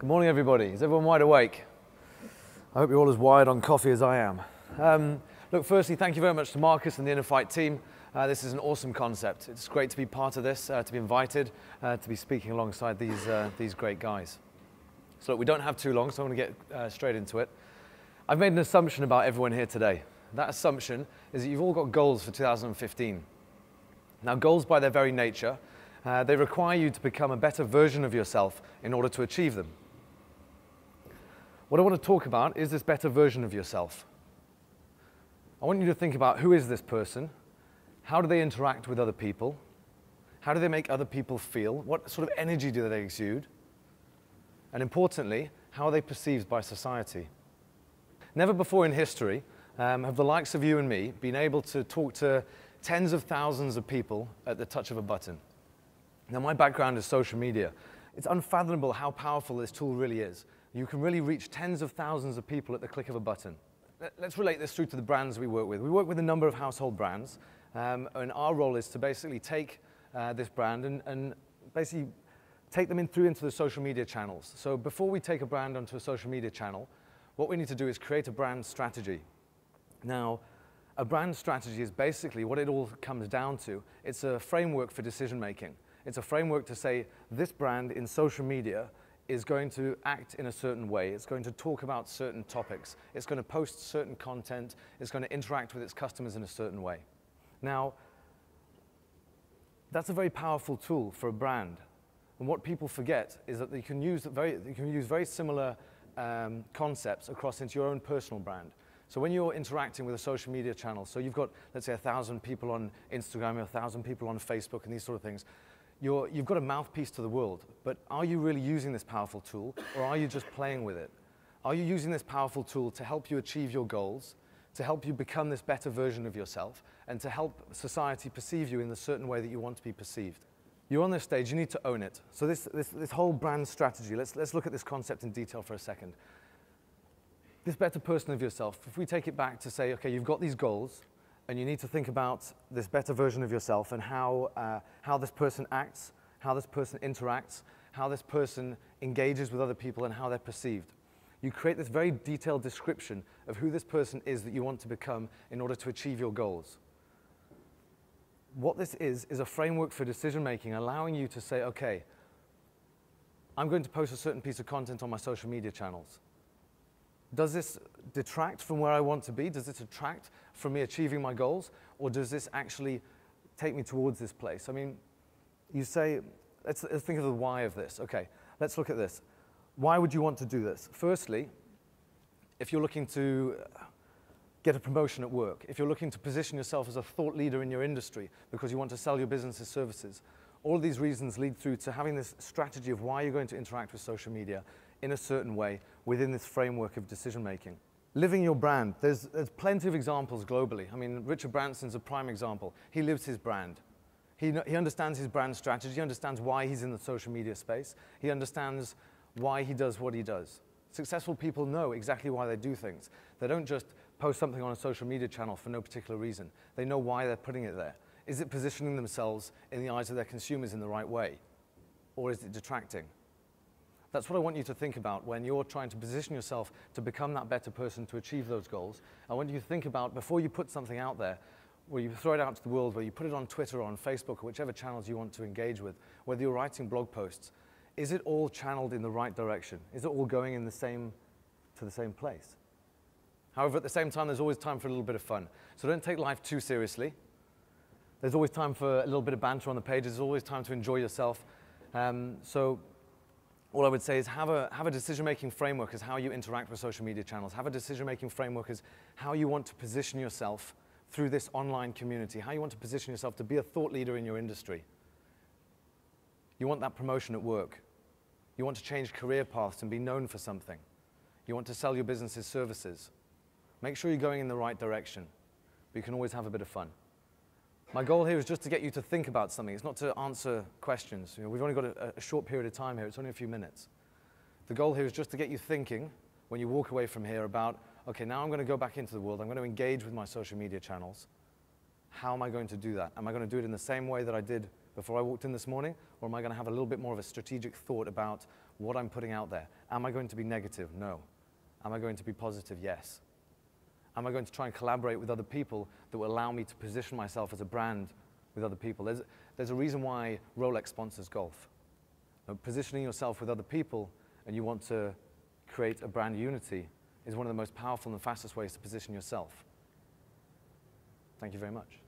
Morning, everybody. Is everyone wide awake? I hope you're all as wired on coffee as I am. Look, firstly, thank you very much to Marcus and the InnerFight team. This is an awesome concept. It's great to be part of this, to be invited, to be speaking alongside these great guys. So look, we don't have too long, so I'm going to get straight into it. I've made an assumption about everyone here today. That assumption is that you've all got goals for 2015. Now, goals by their very nature, they require you to become a better version of yourself in order to achieve them. What I want to talk about is this better version of yourself. I want you to think about, who is this person? How do they interact with other people? How do they make other people feel? What sort of energy do they exude? And importantly, how are they perceived by society? Never before in history have the likes of you and me been able to talk to tens of thousands of people at the touch of a button. Now, my background is social media. It's unfathomable how powerful this tool really is. You can really reach tens of thousands of people at the click of a button. Let's relate this through to the brands we work with. We work with a number of household brands, and our role is to basically take this brand and basically take them through into the social media channels. So before we take a brand onto a social media channel, what we need to do is create a brand strategy. Now, a brand strategy is basically what it all comes down to. It's a framework for decision making. It's a framework to say, this brand in social media is going to act in a certain way. It's going to talk about certain topics. It's going to post certain content. It's going to interact with its customers in a certain way. Now, that's a very powerful tool for a brand. And what people forget is that you can use very similar concepts across into your own personal brand. So when you're interacting with a social media channel, so you've got, let's say, 1,000 people on Instagram, 1,000 people on Facebook, and these sort of things, you've got a mouthpiece to the world. But are you really using this powerful tool, or are you just playing with it? Are you using this powerful tool to help you achieve your goals, to help you become this better version of yourself, and to help society perceive you in the certain way that you want to be perceived? You're on this stage, you need to own it. So this whole brand strategy, let's look at this concept in detail for a second. This better person of yourself, if we take it back to say, okay, you've got these goals, and you need to think about this better version of yourself and how this person acts, how this person interacts, how this person engages with other people, and how they're perceived. You create this very detailed description of who this person is that you want to become in order to achieve your goals. What this is a framework for decision making, allowing you to say, okay, I'm going to post a certain piece of content on my social media channels. Does this detract from where I want to be? Does this detract from me achieving my goals? Or does this actually take me towards this place? I mean, you say, let's think of the why of this. Okay, let's look at this. Why would you want to do this? Firstly, if you're looking to get a promotion at work, if you're looking to position yourself as a thought leader in your industry because you want to sell your business's services, all of these reasons lead through to having this strategy of why you're going to interact with social media in a certain way within this framework of decision making. Living your brand, there's plenty of examples globally. I mean, Richard Branson's a prime example. He lives his brand. He understands his brand strategy, he understands why he's in the social media space, he understands why he does what he does. Successful people know exactly why they do things. They don't just post something on a social media channel for no particular reason. They know why they're putting it there. Is it positioning themselves in the eyes of their consumers in the right way? Or is it detracting? That's what I want you to think about when you're trying to position yourself to become that better person to achieve those goals. I want you to think about, before you put something out there, where you throw it out to the world, where you put it on Twitter or on Facebook or whichever channels you want to engage with, whether you're writing blog posts, is it all channeled in the right direction? Is it all going in to the same place? However, at the same time, there's always time for a little bit of fun. So don't take life too seriously. There's always time for a little bit of banter on the page. There's always time to enjoy yourself. So all I would say is have a decision-making framework as how you interact with social media channels. Have a decision-making framework as how you want to position yourself through this online community, how you want to position yourself to be a thought leader in your industry. You want that promotion at work. You want to change career paths and be known for something. You want to sell your business's services. Make sure you're going in the right direction, but you can always have a bit of fun. My goal here is just to get you to think about something. It's not to answer questions. You know, we've only got a short period of time here. It's only a few minutes. The goal here is just to get you thinking when you walk away from here about, okay, now I'm going to go back into the world. I'm going to engage with my social media channels. How am I going to do that? Am I going to do it in the same way that I did before I walked in this morning, or am I going to have a little bit more of a strategic thought about what I'm putting out there? Am I going to be negative? No. Am I going to be positive? Yes. Am I going to try and collaborate with other people that will allow me to position myself as a brand with other people? There's a reason why Rolex sponsors golf. Positioning yourself with other people and you want to create a brand unity is one of the most powerful and fastest ways to position yourself. Thank you very much.